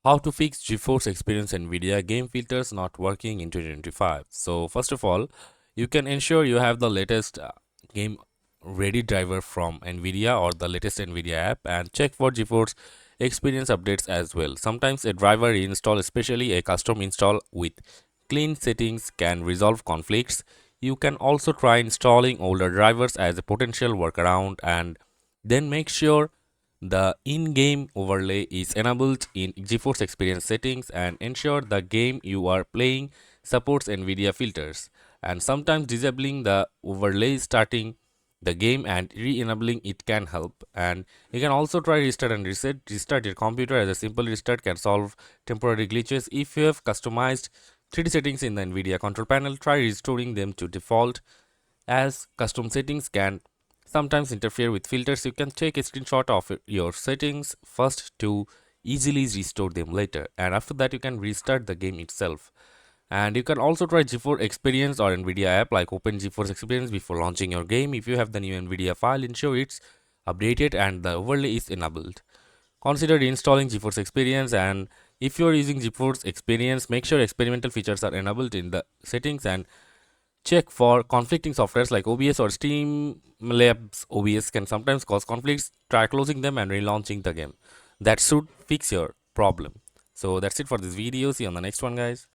How to fix Geforce Experience Nvidia game filters not working in 2025. So first of all, you can ensure you have the latest game ready driver from Nvidia or the latest Nvidia app, and check for Geforce Experience updates as well. Sometimes a driver reinstall, especially a custom install with clean settings, can resolve conflicts. You can also try installing older drivers as a potential workaround, and then make sure the in-game overlay is enabled in GeForce Experience settings, and ensure the game you are playing supports NVIDIA filters. And sometimes disabling the overlay, starting the game and re-enabling it can help. And you can also try restart and reset. Restart your computer, as a simple restart can solve temporary glitches. If you have customized 3D settings in the NVIDIA control panel, try restoring them to default, as custom settings can sometimes interfere with filters. You can take a screenshot of your settings first to easily restore them later, and after that you can restart the game itself. And you can also try GeForce Experience or Nvidia app, like open GeForce Experience before launching your game. If you have the new Nvidia file, ensure it's updated and the overlay is enabled. Consider installing GeForce Experience, and if you are using GeForce Experience, make sure experimental features are enabled in the settings, and check for conflicting softwares like OBS or Steam Labs. OBS can sometimes cause conflicts. Try closing them and relaunching the game. That should fix your problem. So that's it for this video. See you on the next one, guys.